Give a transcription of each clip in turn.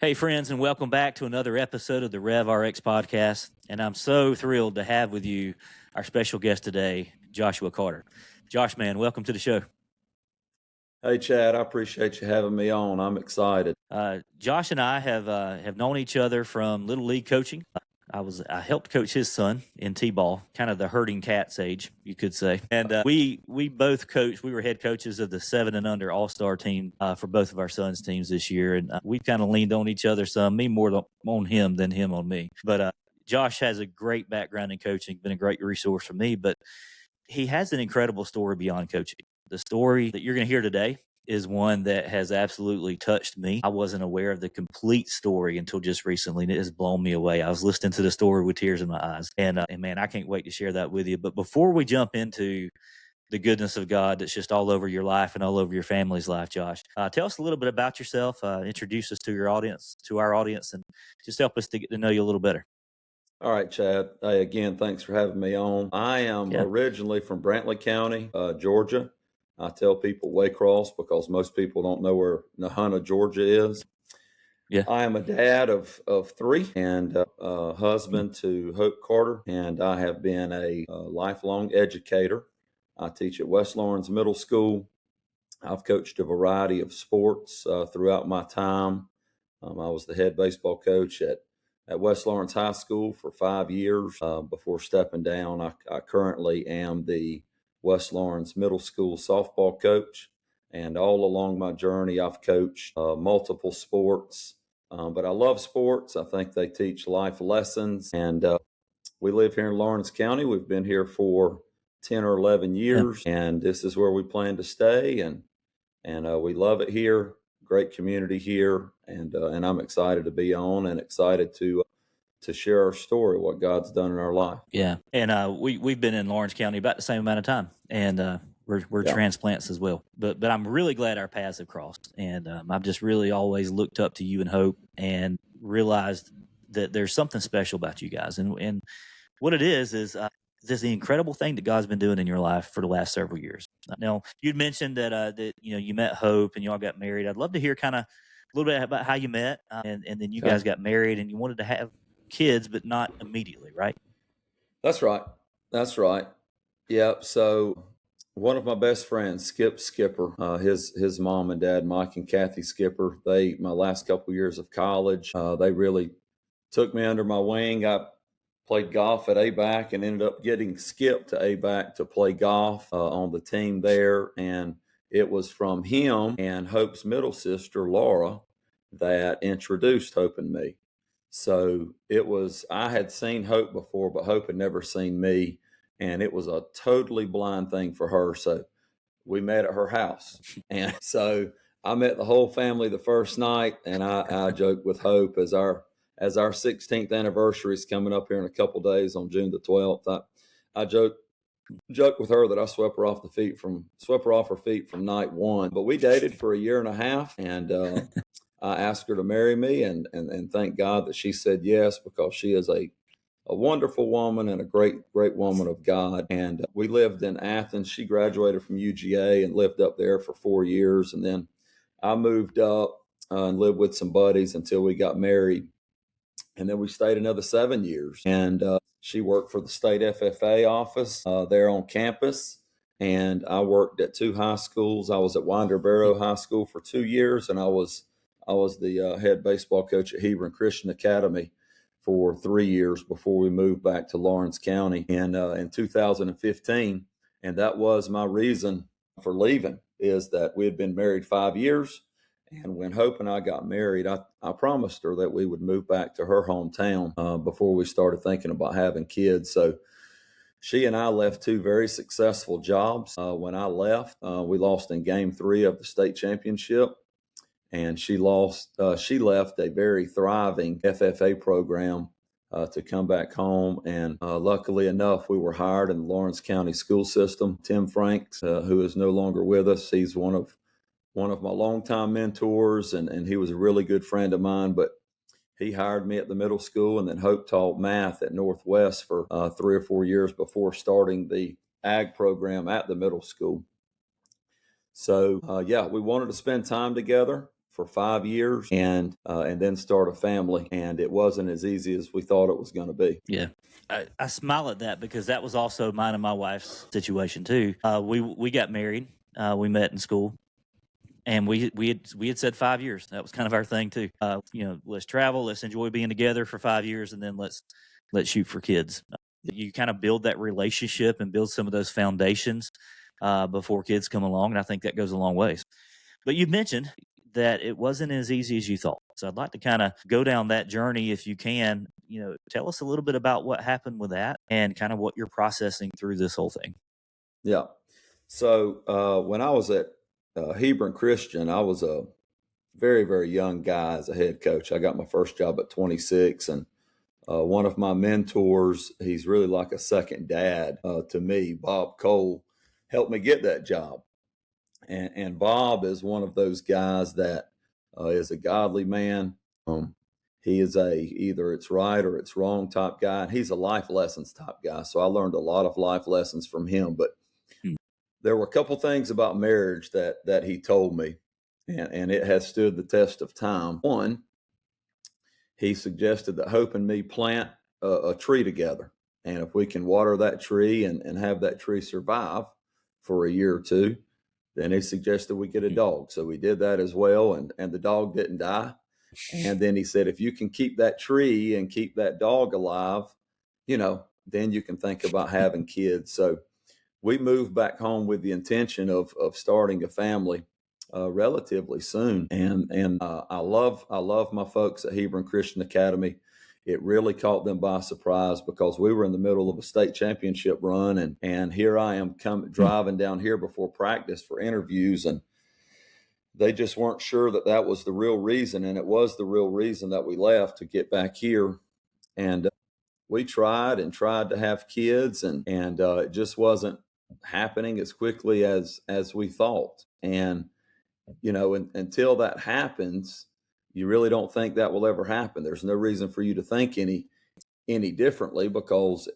Hey, friends, and welcome back to another episode of the Rev RX podcast. And I'm so thrilled to have with you our special guest today, Joshua Carter. Josh, man, welcome to the show. Hey, Chad, I appreciate you having me on. I'm excited. Josh and I have known each other from Little League coaching. I helped coach his son in T-ball, kind of the herding cats age, you could say. And we both coached. We were head coaches of the 7 and under All-Star team for both of our sons' teams this year, and we kind of leaned on each other some. Me more on him than him on me. But Josh has a great background in coaching, been a great resource for me. But he has an incredible story beyond coaching. The story that you're going to hear today is one that has absolutely touched me. I wasn't aware of the complete story until just recently, and it has blown me away. I was listening to the story with tears in my eyes, and man, I can't wait to share that with you. But before we jump into the goodness of God that's just all over your life and all over your family's life, Josh, tell us a little bit about yourself. Introduce us to our audience, and just help us to get to know you a little better. All right, Chad. Hey, again, thanks for having me on. I am originally from Brantley County, Georgia. I tell people Waycross because most people don't know where Nahunta, Georgia is. Yeah. I am a dad of 3 and a husband to Hope Carter, and I have been a lifelong educator. I teach at West Lawrence Middle School. I've coached a variety of sports throughout my time. I was the head baseball coach at West Lawrence High School for 5 years before stepping down. I currently am the West Lawrence Middle School softball coach, and all along my journey, I've coached multiple sports. But I love sports. I think they teach life lessons, and we live here in Lawrence County. We've been here for 10 or 11 years, and this is where we plan to stay, and we love it here. Great community here, and I'm excited to be on and excited to share our story, what God's done in our life. Yeah, and we've been in Lawrence County about the same amount of time, and we're transplants as well. But I'm really glad our paths have crossed, and I've just really always looked up to you and Hope, and realized that there's something special about you guys, and what it is this the incredible thing that God's been doing in your life for the last several years. Now, you'd mentioned that you met Hope and y'all got married. I'd love to hear kind of a little bit about how you met, and then you guys got married, and you wanted to have kids, but not immediately, right? That's right. Yep. So one of my best friends, Skip Skipper, his mom and dad, Mike and Kathy Skipper, my last couple of years of college, they really took me under my wing. I played golf at ABAC and ended up getting skipped to ABAC to play golf on the team there. And it was from him and Hope's middle sister, Laura, that introduced Hope and me. So I had seen Hope before, but Hope had never seen me. And it was a totally blind thing for her. So we met at her house. And so I met the whole family the first night, and I joked with Hope as our 16th anniversary is coming up here in a couple of days on June the 12th. I joked with her that I swept her off her feet from night one. But we dated for a year and a half, and I asked her to marry me, and thank God that she said yes, because she is a wonderful woman and a great woman of God. And we lived in Athens. She graduated from UGA and lived up there for 4 years, and then I moved up and lived with some buddies until we got married. And then we stayed another 7 years. And she worked for the state FFA office there on campus. And I worked at 2 high schools. I was at Winder Barrow High School for 2 years, and I was the head baseball coach at Hebron Christian Academy for 3 years before we moved back to Lawrence County in 2015. And that was my reason for leaving, is that we had been married 5 years. And when Hope and I got married, I promised her that we would move back to her hometown before we started thinking about having kids. So she and I left 2 very successful jobs. When I left, we lost in Game 3 of the state championship. And she left a very thriving FFA program to come back home. And luckily enough, we were hired in the Lawrence County school system. Tim Franks, who is no longer with us, he's one of my longtime mentors, and he was a really good friend of mine. But he hired me at the middle school, and then Hope taught math at Northwest for 3 or 4 years before starting the ag program at the middle school. So, we wanted to spend time together for 5 years and then start a family. And it wasn't as easy as we thought it was going to be. Yeah. I smile at that because that was also mine and my wife's situation too. We got married. We met in school, and we had said 5 years. That was kind of our thing too. Let's travel, let's enjoy being together for 5 years, and then let's shoot for kids. You kind of build that relationship and build some of those foundations before kids come along, and I think that goes a long ways. But you mentioned that it wasn't as easy as you thought. So I'd like to kind of go down that journey if you can. Tell us a little bit about what happened with that and kind of what you're processing through this whole thing. Yeah. So when I was at Hebron Christian, I was a very, very young guy as a head coach. I got my first job at 26, and one of my mentors, he's really like a second dad to me, Bob Cole, helped me get that job. And Bob is one of those guys that is a godly man. He is either it's right or it's wrong type guy. And he's a life lessons type guy. So I learned a lot of life lessons from him. But there were a couple things about marriage that he told me, and it has stood the test of time. One, he suggested that Hope and me plant a tree together. And if we can water that tree and have that tree survive for a year or two, then he suggested we get a dog. So we did that as well, and the dog didn't die. And then he said, if you can keep that tree and keep that dog alive, then you can think about having kids. So we moved back home with the intention of starting a family relatively soon. And I love my folks at Hebron Christian Academy. It really caught them by surprise because we were in the middle of a state championship run, and here I am driving down here before practice for interviews, and they just weren't sure that was the real reason, and it was the real reason that we left to get back here. And we tried to have kids, and it just wasn't happening as quickly as we thought. And until that happens, you really don't think that will ever happen. There's no reason for you to think any differently because,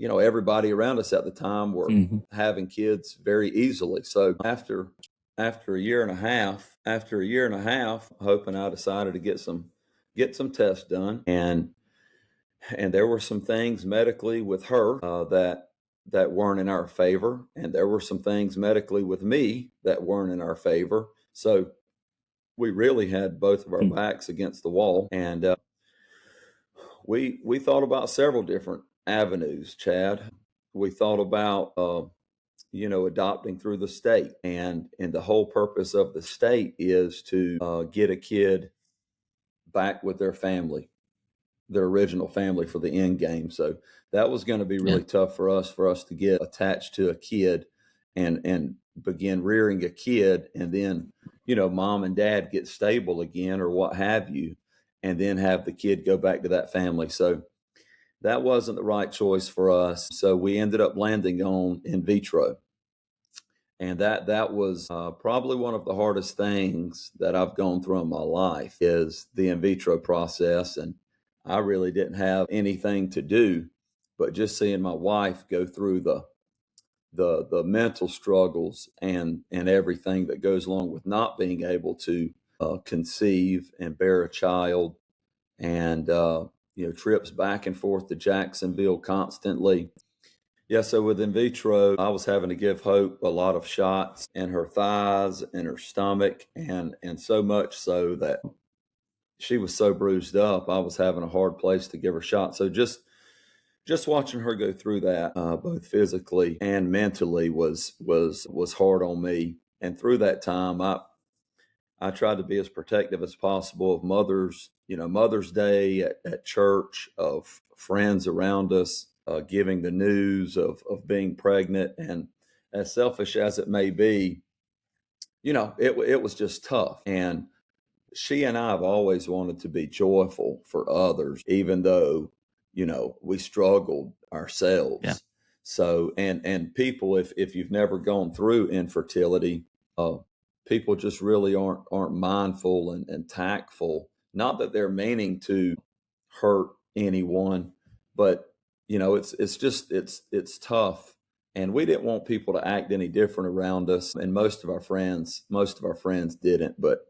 everybody around us at the time were having kids very easily. So after a year and a half, Hope and I decided to get some tests done. And there were some things medically with her that weren't in our favor. And there were some things medically with me that weren't in our favor. So we really had both of our backs against the wall. And we thought about several different avenues, Chad. We thought about, adopting through the state. And the whole purpose of the state is to get a kid back with their family, their original family for the end game. So that was going to be really tough for us to get attached to a kid and begin rearing a kid, and then, mom and dad get stable again or what have you, and then have the kid go back to that family. So that wasn't the right choice for us. So we ended up landing on in vitro. And that was probably one of the hardest things that I've gone through in my life is the in vitro process. And I really didn't have anything to do, but just seeing my wife go through the mental struggles and everything that goes along with not being able to conceive and bear a child, and trips back and forth to Jacksonville constantly. Yeah, so with in vitro, I was having to give Hope a lot of shots in her thighs and her stomach, and so much so that she was so bruised up, I was having a hard place to give her shots. So just watching her go through that, both physically and mentally, was hard on me. And through that time, I tried to be as protective as possible of Mother's Day at church, of friends around us, giving the news of being pregnant. And as selfish as it may be, it was just tough. And she and I have always wanted to be joyful for others, even though, we struggled ourselves. Yeah. So, and people, if you've never gone through infertility, people just really aren't mindful and tactful. Not that they're meaning to hurt anyone, but it's tough. And we didn't want people to act any different around us. And most of our friends didn't. But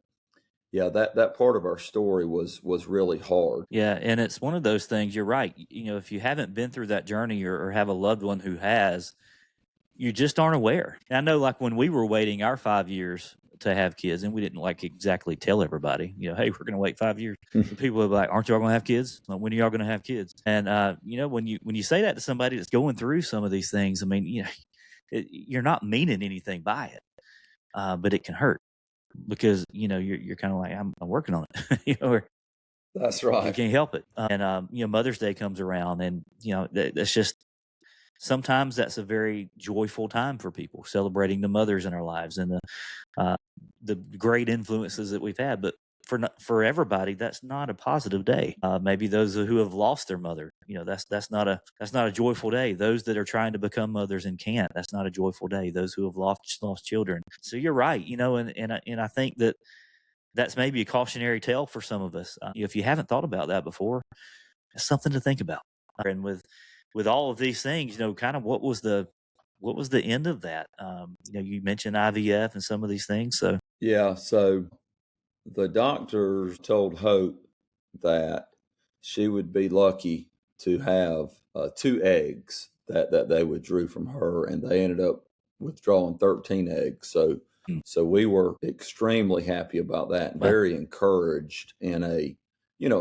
Yeah, that part of our story was really hard. Yeah, and it's one of those things. You're right. If you haven't been through that journey, or have a loved one who has, you just aren't aware. And I know, like when we were waiting our 5 years to have kids, and we didn't like exactly tell everybody, hey, we're going to wait 5 years. But people would be like, "Aren't y'all going to have kids? Like, when are y'all going to have kids?" And when you say that to somebody that's going through some of these things, I mean, you're not meaning anything by it, but it can hurt because you're kind of like, I'm working on it, or That's you right. can't help it. And Mother's Day comes around, and that's just, sometimes that's a very joyful time for people, celebrating the mothers in our lives and the great influences that we've had. But for everybody, that's not a positive day. Maybe those who have lost their mother, that's not a joyful day. Those that are trying to become mothers and can't, that's not a joyful day. Those who have lost children. So you're right, and I think that's maybe a cautionary tale for some of us. If you haven't thought about that before, it's something to think about. And with all of these things, kind of what was the end of that? You mentioned IVF and some of these things. So Yeah, so the doctors told Hope that she would be lucky to have 2 eggs that they withdrew from her, and they ended up withdrawing 13 eggs. So we were extremely happy about that, and wow. very encouraged in a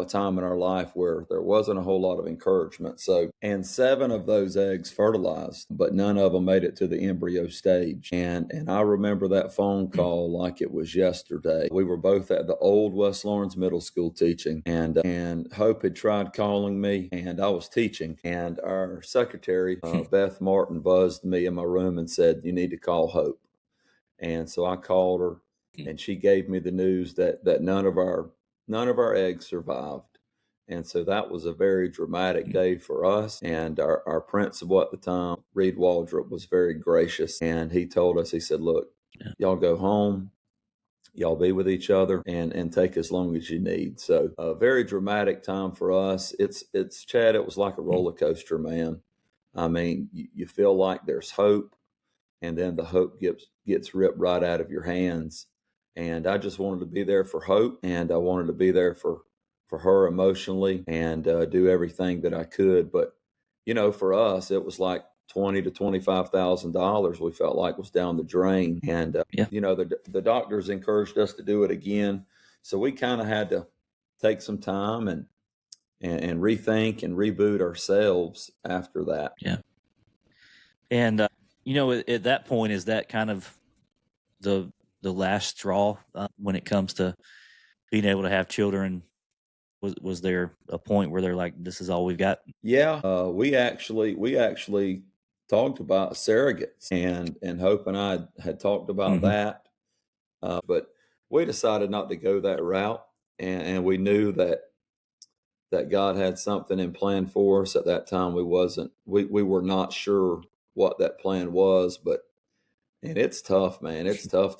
time in our life where there wasn't a whole lot of encouragement. And 7 of those eggs fertilized, but none of them made it to the embryo stage. And I remember that phone call like it was yesterday. We were both at the old West Lawrence Middle School teaching, and Hope had tried calling me, and I was teaching. And our secretary, Beth Martin, buzzed me in my room and said, "You need to call Hope." And so I called her, and she gave me the news that none of our eggs survived. And so that was a very dramatic day for us. And our principal at the time, Reed Waldrop, was very gracious. And he told us, he said, "Look, y'all go home, y'all be with each other, and take as long as you need." So a very dramatic time for us. It's Chad, it was like a roller coaster, man. I mean, you feel like there's hope, and then the hope gets ripped right out of your hands. And I just wanted to be there for Hope, and I wanted to be there for her emotionally, and do everything that I could. But for us, it was like $20,000 to $25,000. We felt like was down the drain, and Yeah. the doctors encouraged us to do it again. So we kind of had to take some time and rethink and reboot ourselves after that. Yeah. And at that point, is that kind of the last straw when it comes to being able to have children? Was there a point where they're like, "This is all we've got"? Yeah, we actually talked about surrogates, and Hope and I had talked about that, but we decided not to go that route, and we knew that God had something in plan for us. At that time, we were not sure what that plan was, and it's tough, man. It's tough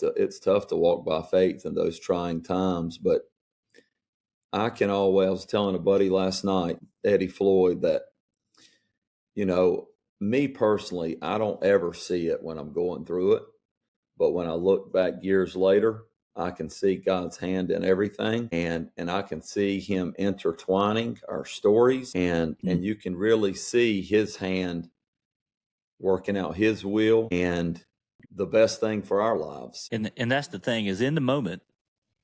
to walk by faith in those trying times. But I was telling a buddy last night, Eddie Floyd, that me personally, I don't ever see it when I'm going through it, but when I look back years later, I can see God's hand in everything, and I can see him intertwining our stories, and you can really see his hand working out his will and the best thing for our lives. And that's the thing, is in the moment,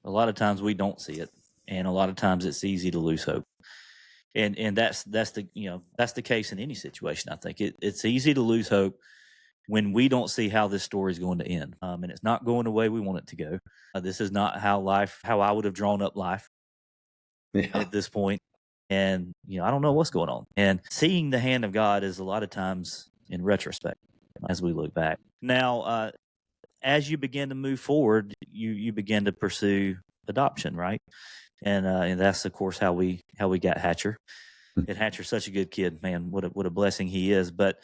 a lot of times we don't see it, and a lot of times it's easy to lose hope. And that's the case in any situation. I think it's easy to lose hope when we don't see how this story is going to end, and it's not going the way we want it to go. This is not how I would have drawn up life at this point. And I don't know what's going on. And seeing the hand of God is a lot of times in retrospect as we look back. Now, as you begin to move forward, you begin to pursue adoption, right? And that's of course how we got Hatcher. And Hatcher's such a good kid, man. What a blessing he is. But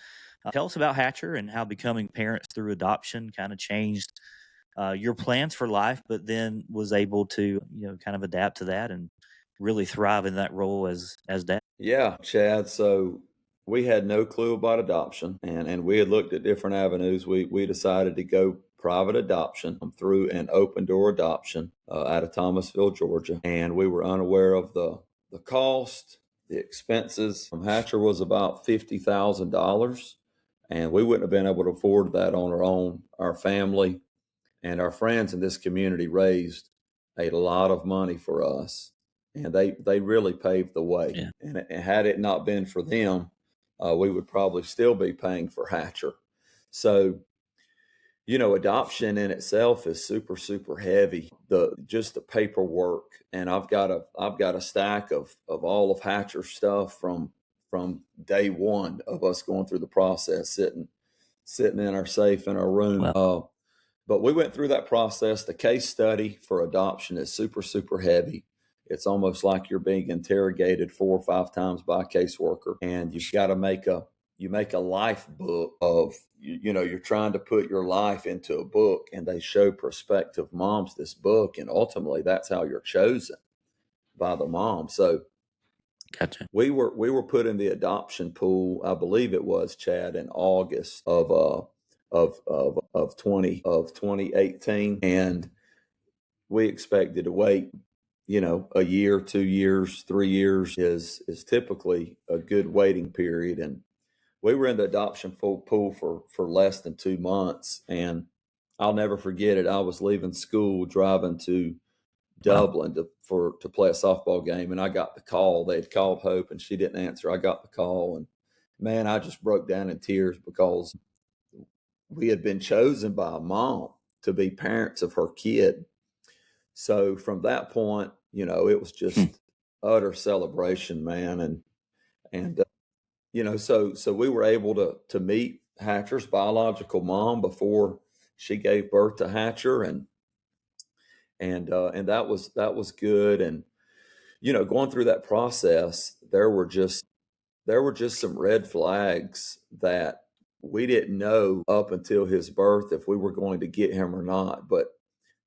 tell us about Hatcher and how becoming parents through adoption kind of changed your plans for life, but then was able to kind of adapt to that and really thrive in that role as dad. Yeah, Chad. So we had no clue about adoption, and we had looked at different avenues. We decided to go private adoption through an open door adoption out of Thomasville, Georgia. And we were unaware of the cost, the expenses. Hatcher was about $50,000, and we wouldn't have been able to afford that on our own. Our family and our friends in this community raised a lot of money for us, and they really paved the way. Yeah. And had it not been for them, we would probably still be paying for Hatcher. So, adoption in itself is super, super heavy. Just the paperwork, and I've got a stack of all of Hatcher's stuff from day one of us going through the process, sitting in our safe in our room. Wow. But we went through that process. The case study for adoption is super, super heavy. It's almost like you're being interrogated 4 or 5 times by a caseworker, and you've got to make a life book of, you're trying to put your life into a book, and they show prospective moms this book, and ultimately that's how you're chosen, by the mom. So Gotcha. we were put in the adoption pool, I believe it was, Chad, in August of 2018, and we expected to wait, a year, 2 years, 3 years is typically a good waiting period. And we were in the adoption pool for less than 2 months, and I'll never forget it. I was leaving school, driving to Dublin to play a softball game, and I got the call. They had called Hope, and she didn't answer. I got the call, and man, I just broke down in tears because we had been chosen by a mom to be parents of her kid. So from that point, it was just utter celebration, man. And so we were able to meet Hatcher's biological mom before she gave birth to Hatcher, and that was good. And going through that process, there were just some red flags that we didn't know up until his birth if we were going to get him or not. But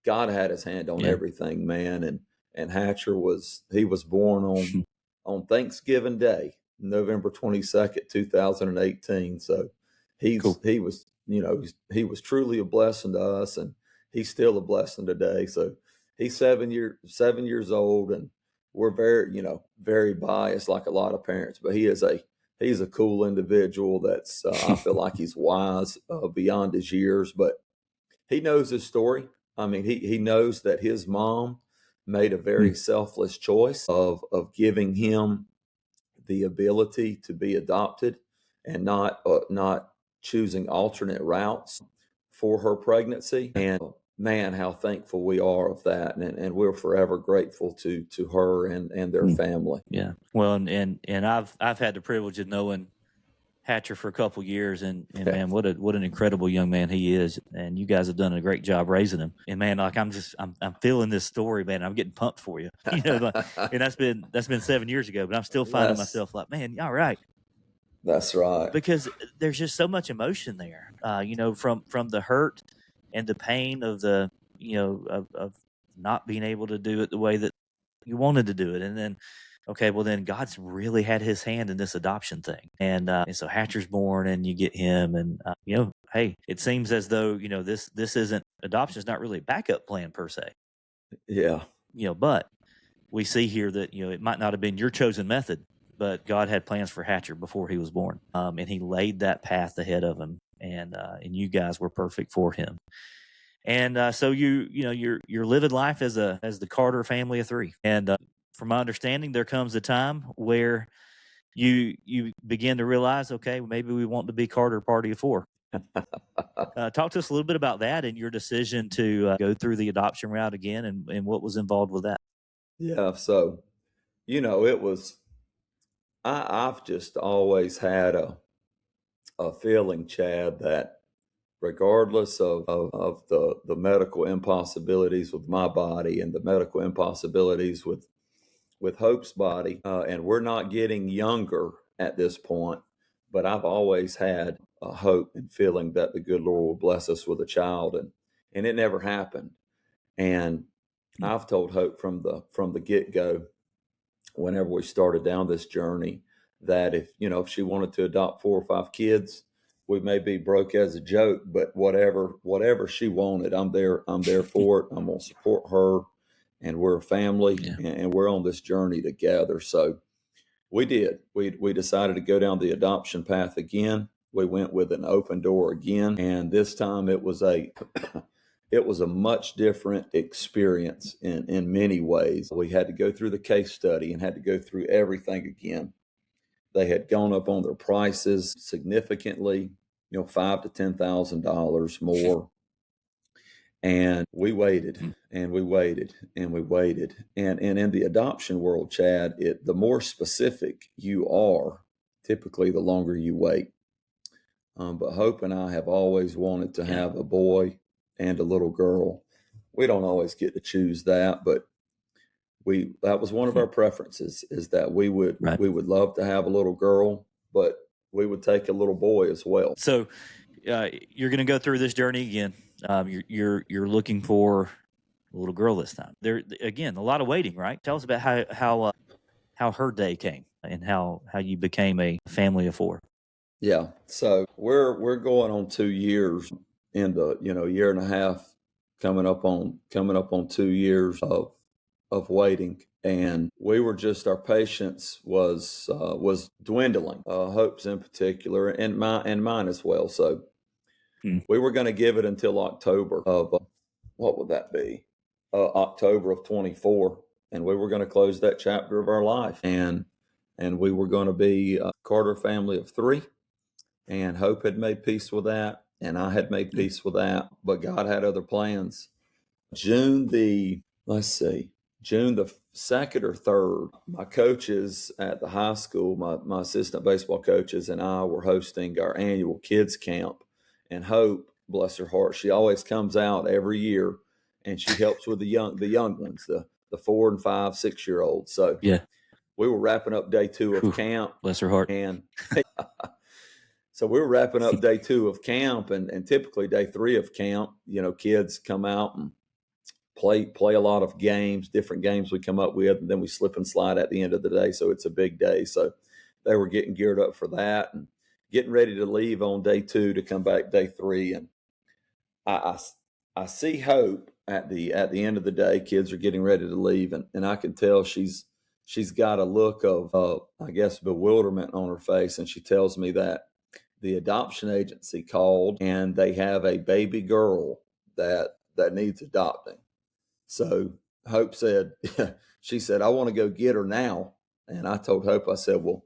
God had his hand on everything, man. And Hatcher was born on Thanksgiving Day, November 22nd, 2018. So he was truly a blessing to us, and he's still a blessing today. So he's 7 years old, and we're very biased, like a lot of parents, but he's a cool individual that's I feel like he's wise beyond his years, but he knows his story. I mean, he knows that his mom made a very selfless choice of giving him the ability to be adopted, and not choosing alternate routes for her pregnancy. And man, how thankful we are of that, and we're forever grateful to her and their family. Yeah. Well, and I've had the privilege of knowing Hatcher for a couple years, and man, what an incredible young man he is. And you guys have done a great job raising him. And man, like I'm feeling this story, man. I'm getting pumped for you. And that's been 7 years ago, but I'm still finding myself like, man, all right. That's right. Because there's just so much emotion there, from the hurt and the pain of the, of not being able to do it the way that you wanted to do it. And then, okay, well then God's really had his hand in this adoption thing. And so Hatcher's born, and you get him, and, hey, it seems as though, this isn't, adoption is not really a backup plan per se. Yeah. But we see here that, it might not have been your chosen method, but God had plans for Hatcher before he was born. And he laid that path ahead of him, and you guys were perfect for him. And so you're living life as the Carter family of 3. And from my understanding, there comes a time where you begin to realize, okay, maybe we want to be Carter party of 4. Talk to us a little bit about that and your decision to go through the adoption route again, and what was involved with that. Yeah. So, it was, I've just always had a feeling, Chad, that regardless of the medical impossibilities with my body and the medical impossibilities with Hope's body, and we're not getting younger at this point, but I've always had a hope and feeling that the good Lord will bless us with a child, and it never happened. And I've told Hope from the get-go, whenever we started down this journey, that if she wanted to adopt 4 or 5 kids, we may be broke as a joke, but whatever she wanted, I'm there for it. I'm gonna support her, and we're a family, Yeah. and we're on this journey together. So we did. We decided to go down the adoption path again. We went with an open door again, and this time it was a it was a much different experience in many ways. We had to go through the case study and had to go through everything again. They had gone up on their prices significantly, $5,000 to $10,000 more. And we waited and we waited and we waited. And in the adoption world, Chad, the more specific you are, typically the longer you wait. But Hope and I have always wanted to have a boy and a little girl. We don't always get to choose that, but that was one of our preferences, is that we would love to have a little girl, but we would take a little boy as well. So you're going to go through this journey again. You're looking for a little girl this time. There again, a lot of waiting, right? Tell us about how her day came and how you became a family of four. Yeah. So we're going on 2 years in the, year and a half, coming up on 2 years of waiting. And we were our patience was dwindling, Hope's in particular, and mine as well. So we were going to give it until October of, what would that be? October of 24. And we were going to close that chapter of our life. And we were going to be a Carter family of 3. And Hope had made peace with that, and I had made peace with that, but God had other plans. June the 2nd or 3rd, my coaches at the high school, my assistant baseball coaches and I were hosting our annual kids camp. And Hope, bless her heart, she always comes out every year, and she helps with the young ones, the 4 and 5, 6-year-olds. So we were wrapping up day 2 of camp. Bless her heart. And so we were wrapping up day 2 of camp, and typically day 3 of camp, kids come out and play a lot of games, different games we come up with, and then we slip and slide at the end of the day. So it's a big day. So they were getting geared up for that and getting ready to leave on day 2 to come back day 3. And I see Hope at the end of the day. Kids are getting ready to leave, and I can tell she's got a look of I guess bewilderment on her face, and she tells me that the adoption agency called and they have a baby girl that needs adopting. So Hope said, she said, I want to go get her now. And I told Hope, I said, well,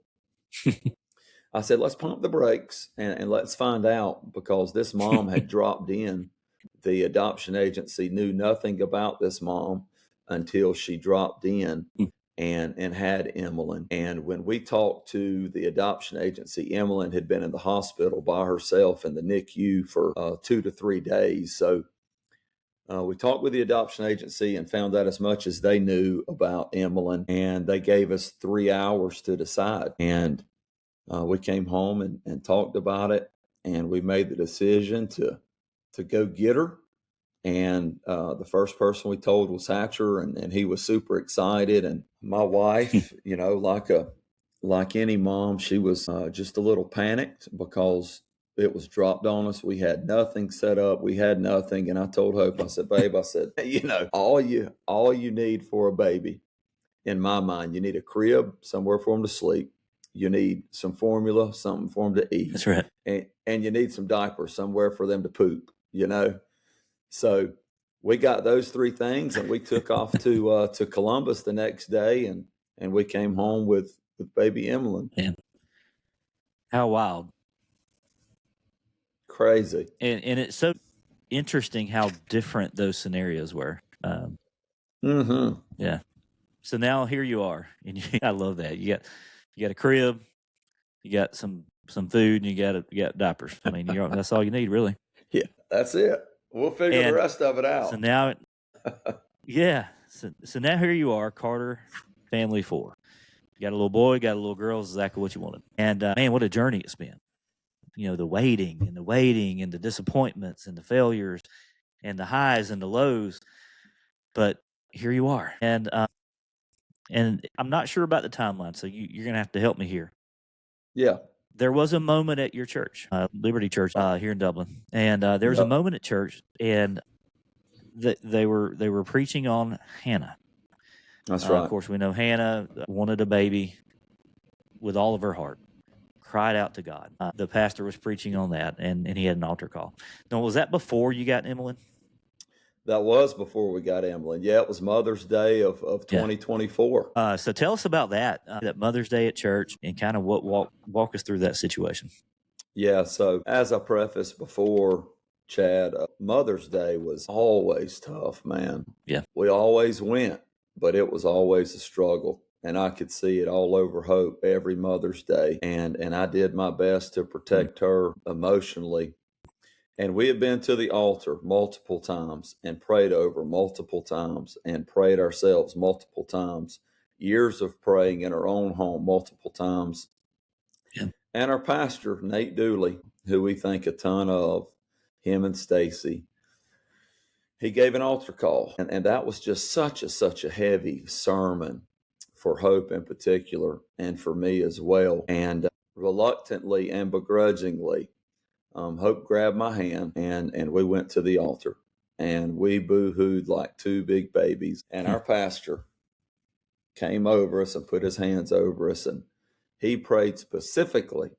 let's pump the brakes and let's find out, because this mom had dropped in. The adoption agency knew nothing about this mom until she dropped in and had Emalyn. And when we talked to the adoption agency, Emalyn had been in the hospital by herself in the NICU for 2 to 3 days. So we talked with the adoption agency and found out as much as they knew about Emalyn, and they gave us 3 hours to decide. And we came home and talked about it, and we made the decision to go get her. And the first person we told was Hatcher, and he was super excited. And my wife, like any mom, she was just a little panicked because it was dropped on us. We had nothing set up. We had nothing. And I told Hope, I said, babe, all you need for a baby, in my mind, you need a crib, somewhere for them to sleep. You need some formula, something for them to eat. That's right. And you need some diapers, somewhere for them to poop, So we got those 3 things, and we took off to Columbus the next day, and we came home with baby Emalyn. Man, how wild. Crazy. And it's so interesting how different those scenarios were. Yeah. So now here you are, and I love that. You got a crib, you got some food, and you got diapers. I mean, that's all you need, really. Yeah, that's it. We'll figure the rest of it out. So now, So now here you are, Carter family 4. You got a little boy, got a little girl, is exactly what you wanted. And man, what a journey it's been. The waiting and the disappointments and the failures and the highs and the lows. But here you are. And I'm not sure about the timeline, so you're going to have to help me here. Yeah. there was a moment at your church, Liberty Church, here in Dublin, and there was a Yep. moment at church, and they were preaching on Hannah. That's right. Of course, we know Hannah wanted a baby with all of her heart, cried out to God. The pastor was preaching on that, and he had an altar call. Now, was that before you got Emalyn? That was before we got Emalyn. Yeah, it was Mother's Day of 2024. So tell us about that Mother's Day at church, and kind of walk us through that situation. Yeah, so as I prefaced before, Chad, Mother's Day was always tough, man. Yeah. We always went, but it was always a struggle. And I could see it all over Hope every Mother's Day. And I did my best to protect her emotionally. And we had been to the altar multiple times and prayed over multiple times and prayed ourselves multiple times. Years of praying in our own home multiple times. Yeah. And our pastor, Nate Dooley, who we think a ton of, him and Stacy, he gave an altar call. And that was just such a heavy sermon for Hope in particular, and for me as well. And reluctantly and begrudgingly, Hope grabbed my hand and we went to the altar. And we boo-hooed like two big babies. And our pastor came over us and put his hands over us, and he prayed specifically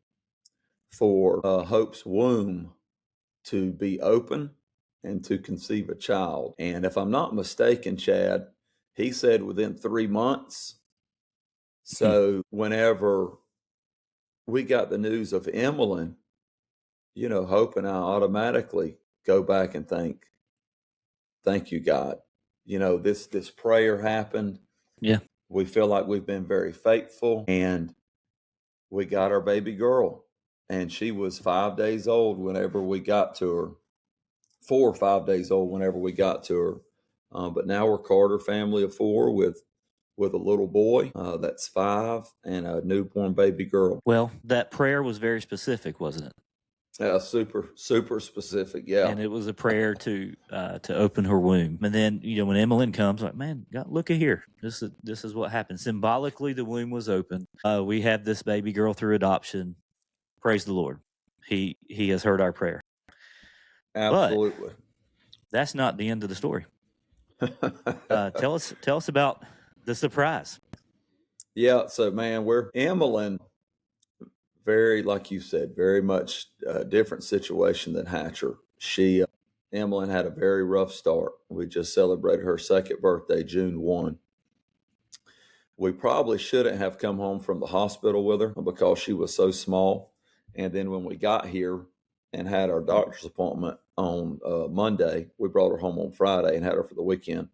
for Hope's womb to be open and to conceive a child. And if I'm not mistaken, Chad, he said within 3 months. So whenever we got the news of Emalyn, Hope and I automatically go back and think, thank you, God. This prayer happened. Yeah. We feel like we've been very faithful, and we got our baby girl, and she was 5 days old whenever we got to her, 4 or 5 days old whenever we got to her. But now we're Carter family of 4 with a little boy that's 5 and a newborn baby girl. Well, that prayer was very specific, wasn't it? Super specific, yeah. And it was a prayer to open her womb. And then, when Emalyn comes, like, man, God, look at here. This is what happened. Symbolically, the womb was open. We have this baby girl through adoption. Praise the Lord. He has heard our prayer. Absolutely. But that's not the end of the story. Tell us about the surprise. Yeah. So, man, we're Emalyn. Very, like you said, very much a different situation than Hatcher. Emalyn had a very rough start. We just celebrated her 2nd birthday, June 1. We probably shouldn't have come home from the hospital with her because she was so small. And then when we got here and had our doctor's appointment on Monday, we brought her home on Friday and had her for the weekend.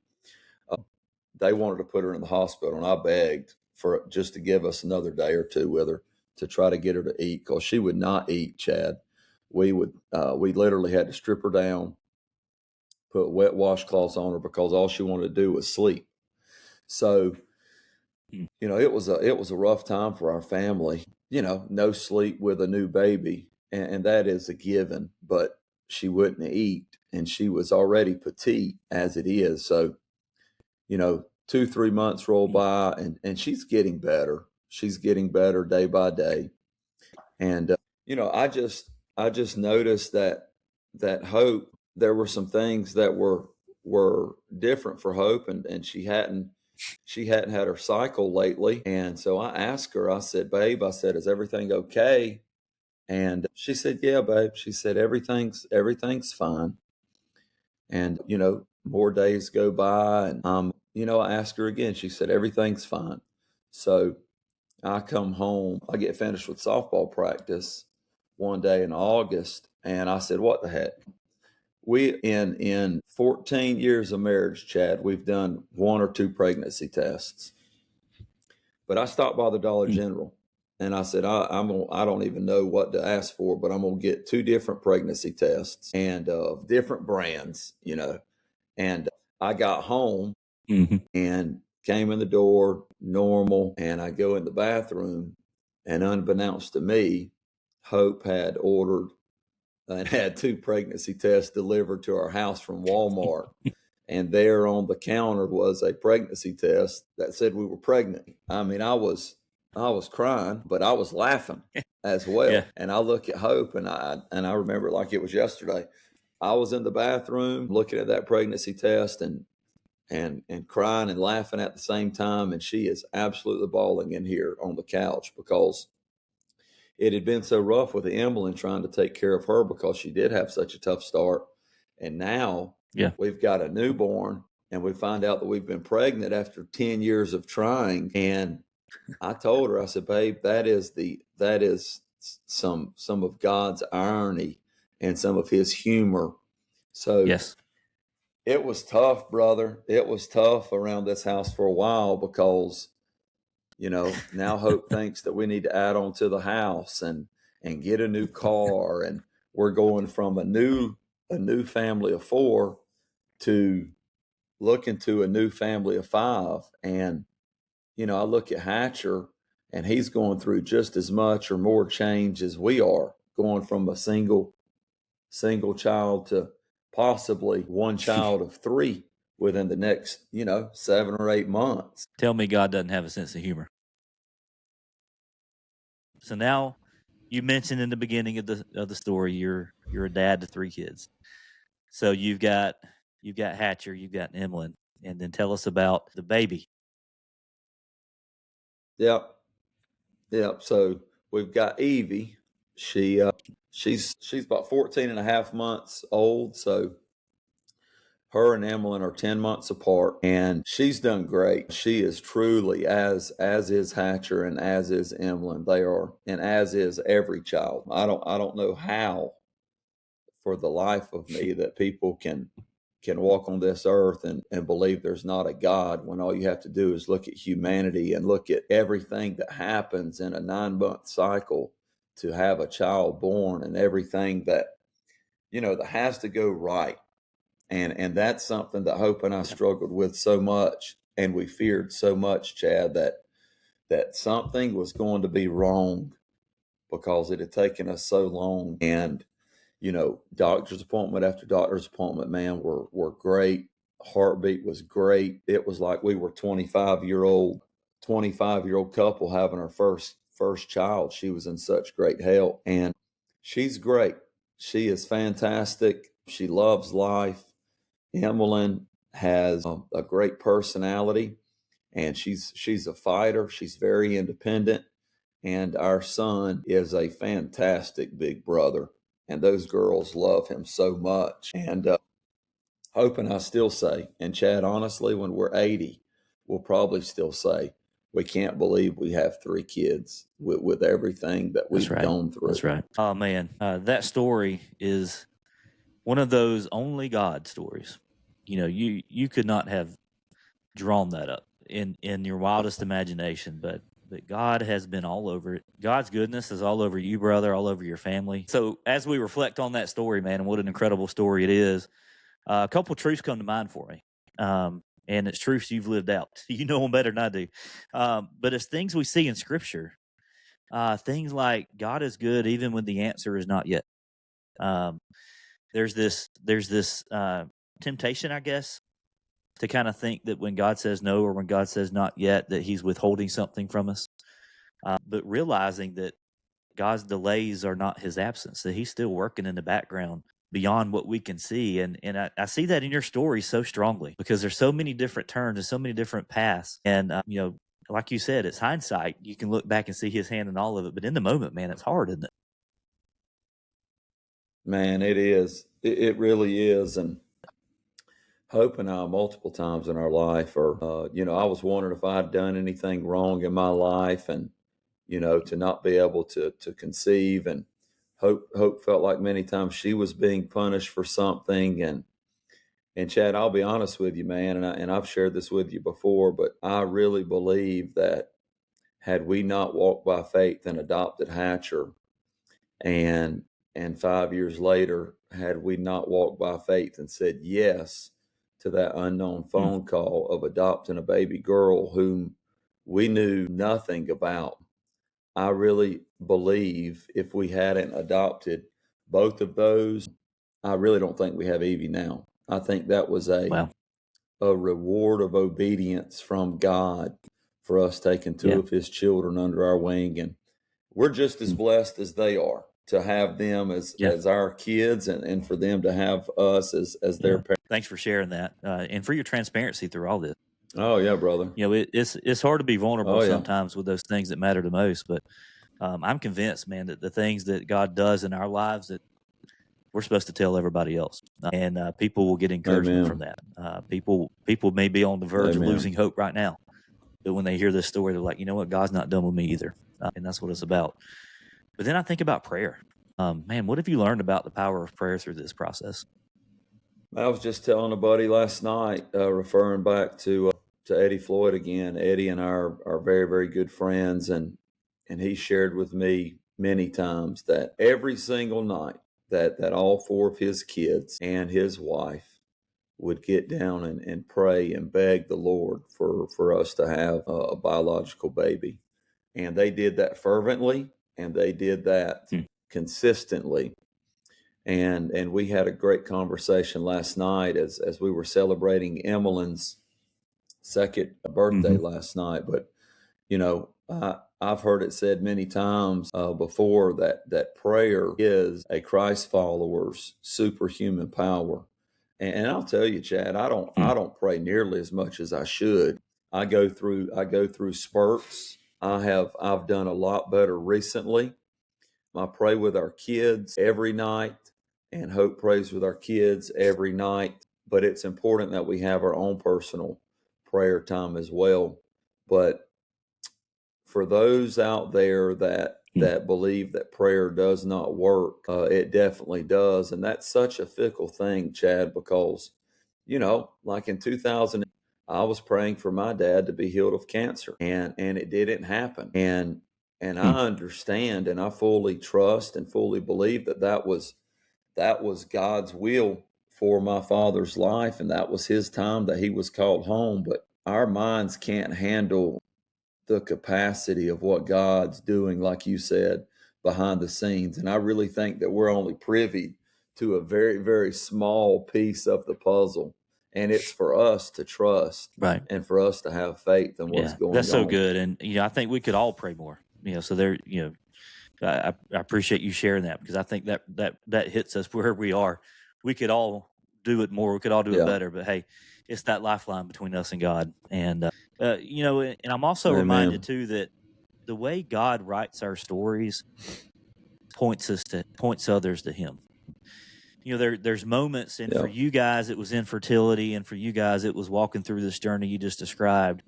They wanted to put her in the hospital, and I begged for just to give us another day or two with her to try to get her to eat, because she would not eat, Chad. We literally had to strip her down, put wet washcloths on her, because all she wanted to do was sleep. So, it was a rough time for our family. No sleep with a new baby, and that is a given. But she wouldn't eat, and she was already petite as it is. So, 2-3 months roll by, and she's getting better. She's getting better day by day. And, I just noticed that Hope, there were some things that were different for Hope, and she hadn't had her cycle lately. And so I asked her, I said, babe, is everything okay? And she said, yeah, babe. She said, everything's fine. And, more days go by, and, I asked her again. She said, everything's fine. So I come home, I get finished with softball practice one day in August, and I said, what the heck? We, in 14 years of marriage, Chad, we've done 1 or 2 pregnancy tests. But I stopped by the Dollar General, and I said, I don't even know what to ask for, but I'm going to get 2 different pregnancy tests, and different brands, And I got home and came in the door normal, and I go in the bathroom, and unbeknownst to me, Hope had ordered and had 2 pregnancy tests delivered to our house from Walmart. And there on the counter was a pregnancy test that said we were pregnant. I mean, I was I was crying, but I was laughing as well. Yeah. And I look at Hope, and I remember it like it was yesterday. I was in the bathroom looking at that pregnancy test and crying and laughing at the same time, and she is absolutely bawling in here on the couch because it had been so rough with Emalyn trying to take care of her because she did have such a tough start. And now Yeah. we've got a newborn, and we find out that we've been pregnant after 10 years of trying. And I told her, I said, babe, that is some of God's irony and some of his humor. So Yes. it was tough, brother. It was tough around this house for a while because, now Hope thinks that we need to add on to the house and get a new car. And we're going from a new family of 4 to looking to a new family of 5. And, I look at Hatcher, and he's going through just as much or more change as we are, going from a single child to possibly one child of 3 within the next, 7 or 8 months. Tell me God doesn't have a sense of humor. So now, you mentioned in the beginning of the story, you're a dad to 3 kids. So you've got Hatcher, you've got Emalyn, and then tell us about the baby. Yep. So we've got Evie. She's about 14 and a half months old. So her and Emalyn are 10 months apart, and she's done great. She is truly, as is Hatcher and as is Emalyn. They are, and as is every child. I don't know how for the life of me that people can walk on this earth and believe there's not a God when all you have to do is look at humanity and look at everything that happens in a 9-month cycle to have a child born, and everything that that has to go right. And that's something that Hope and I struggled with so much, and we feared so much, Chad, that something was going to be wrong because it had taken us so long. And doctor's appointment after doctor's appointment, man, were great. Heartbeat was great. It was like we were 25-year-old couple having our first child. She was in such great health, and she's great. She is fantastic. She loves life. Emalyn has a great personality, and she's a fighter. She's very independent, and our son is a fantastic big brother. And those girls love him so much. And Hope and I still say, and Chad, honestly, when we're 80, we'll probably still say, we can't believe we have 3 kids with everything that we've gone through. That's right. Oh, man. That story is one of those only God stories. You could not have drawn that up in your wildest imagination, but God has been all over it. God's goodness is all over you, brother, all over your family. So as we reflect on that story, man, and what an incredible story it is, a couple truths come to mind for me. And it's truths you've lived out. You know them better than I do. But it's things we see in Scripture. Things like God is good even when the answer is not yet. There's this temptation, I guess, to kind of think that when God says no or when God says not yet, that he's withholding something from us. But realizing that God's delays are not his absence, that he's still working in the background beyond what we can see. And I see that in your story so strongly because there's so many different turns and so many different paths. And, like you said, it's hindsight. You can look back and see his hand in all of it. But in the moment, man, it's hard, isn't it? Man, it is. It really is. And Hope and I, multiple times in our life, I was wondering if I had done anything wrong in my life, and, to not be able to conceive. And Hope felt like many times she was being punished for something. And Chad, I'll be honest with you, man, and I've shared this with you before, but I really believe that had we not walked by faith and adopted Hatcher, and 5 years later, had we not walked by faith and said yes to that unknown phone call of adopting a baby girl whom we knew nothing about, I really believe if we hadn't adopted both of those, I really don't think we have Evie now. I think that was a reward of obedience from God for us taking two of his children under our wing. And we're just as blessed as they are to have them as our kids, and for them to have us as their parents. Thanks for sharing that, and for your transparency through all this. Oh yeah, brother. It's hard to be vulnerable sometimes with those things that matter the most, but I'm convinced, man, that the things that God does in our lives, that we're supposed to tell everybody else, and people will get encouragement from that. People may be on the verge of losing hope right now, but when they hear this story, they're like, you know what, God's not done with me either, and that's what it's about. But then I think about prayer. Man, what have you learned about the power of prayer through this process? I was just telling a buddy last night, referring back to Eddie Floyd again. Eddie and I are very, very good friends, and he shared with me many times that every single night that all four of his kids and his wife would get down and pray and beg the Lord for us to have a biological baby. And they did that fervently, and they did that consistently. And we had a great conversation last night as we were celebrating Emalyn's second birthday last night. But, I've heard it said many times before that prayer is a Christ follower's superhuman power. And I'll tell you, Chad, I don't pray nearly as much as I should. I go through spurts. I've done a lot better recently. I pray with our kids every night, and Hope prays with our kids every night. But it's important that we have our own personal prayer time as well. But for those out there that believe that prayer does not work, it definitely does. And that's such a fickle thing, Chad, because, like in 2000, I was praying for my dad to be healed of cancer, and it didn't happen. And I understand, and I fully trust and fully believe that was God's will for my father's life, and that was his time that he was called home. But our minds can't handle the capacity of what God's doing, like you said, behind the scenes. And I really think that we're only privy to a very, very small piece of the puzzle. And it's for us to trust, right, and for us to have faith in what's going on. That's so good. And, I think we could all pray more, so there, I appreciate you sharing that, because I think that hits us where we are. We could all do it more. We could all do it better. But hey, it's that lifeline between us and God. And and I'm also reminded too that the way God writes our stories points others to Him. There's moments, and for you guys it was infertility, and for you guys it was walking through this journey you just described.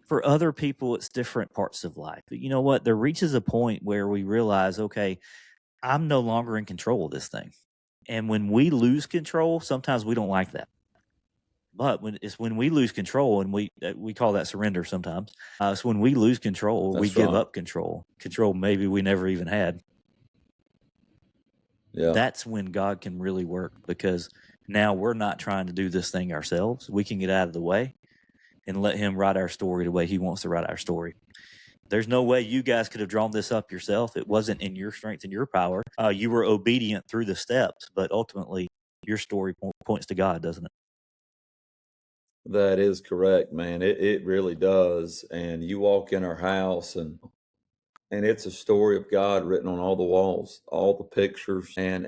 For other people, it's different parts of life. But you know what? There reaches a point where we realize, okay, I'm no longer in control of this thing. And when we lose control, sometimes we don't like that. But when we lose control, and we call that surrender sometimes. So when we lose control, we give up control maybe we never even had. Yeah. That's when God can really work, because now we're not trying to do this thing ourselves. We can get out of the way and let Him write our story the way He wants to write our story. There's no way you guys could have drawn this up yourself. It wasn't in your strength and your power. You were obedient through the steps, but ultimately your story points to God, doesn't it? That is correct, man. It really does. And you walk in our house, and it's a story of God written on all the walls, all the pictures. And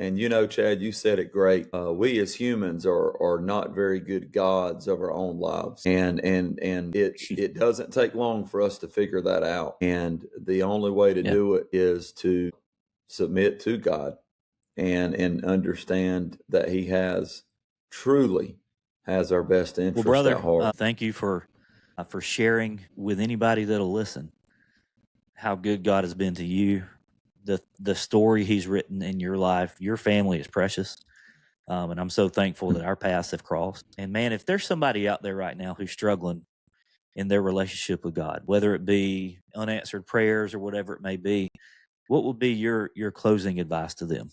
Chad, you said it great. We as humans are not very good gods of our own lives. And it doesn't take long for us to figure that out. And the only way to do it is to submit to God and understand that He truly has our best interest at heart. Thank you for sharing with anybody that'll listen how good God has been to you. The story He's written in your life, your family is precious. And I'm so thankful that our paths have crossed. And man, if there's somebody out there right now who's struggling in their relationship with God, whether it be unanswered prayers or whatever it may be, what would be your closing advice to them?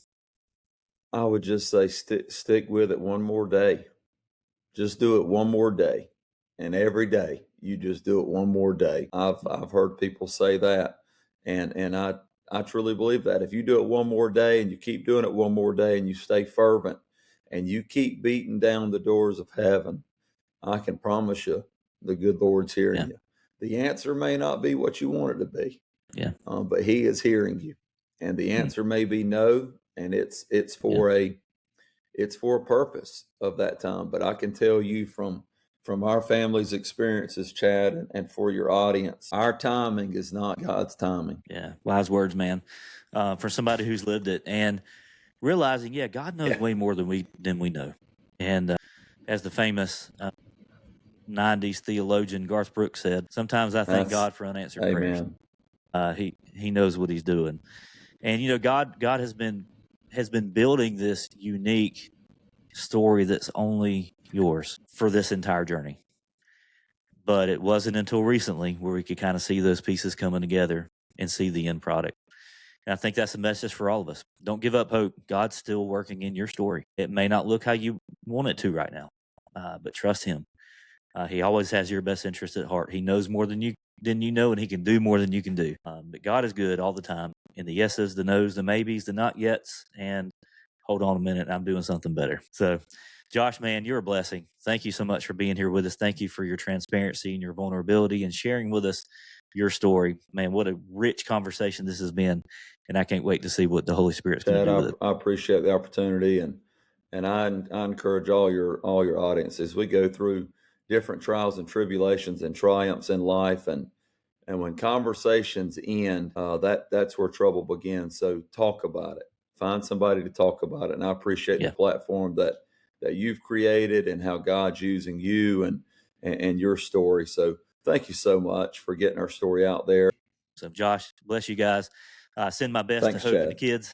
I would just say stick with it one more day. Just do it one more day. And every day you just do it one more day. I've heard people say that, and I truly believe that. If you do it one more day, and you keep doing it one more day, and you stay fervent, and you keep beating down the doors of heaven, I can promise you the good Lord's hearing you. The answer may not be what you want it to be. Yeah. But he is hearing you, and the answer may be no, and it's for a purpose of that time. But I can tell you from our family's experiences, Chad, and for your audience, our timing is not God's timing. Yeah. Wise words, man. For somebody who's lived it and realizing, God knows way more than we know. And as the famous 90s theologian Garth Brooks said, sometimes I thank God for unanswered prayers. He knows what he's doing. And God has been building this unique story that's only yours for this entire journey. But it wasn't until recently where we could kind of see those pieces coming together and see the end product. And I think that's a message for all of us. Don't give up hope. God's still working in your story. It may not look how you want it to right now, but trust him. He always has your best interest at heart. He knows more than you know, and he can do more than you can do. But God is good all the time. In the yeses, the nos, the maybes, the not yets, and hold on a minute, I'm doing something better. So, Josh, man, you're a blessing. Thank you so much for being here with us. Thank you for your transparency and your vulnerability and sharing with us your story. Man, what a rich conversation this has been. And I can't wait to see what the Holy Spirit's going to do with it. I appreciate the opportunity, and I encourage all your audiences. We go through different trials and tribulations and triumphs in life, and when conversations end, that's where trouble begins. So talk about it. Find somebody to talk about it. And I appreciate the platform that you've created and how God's using you and your story. So thank you so much for getting our story out there. So Josh, bless you guys. Send my best Thanks, to Hope Chad. and the kids.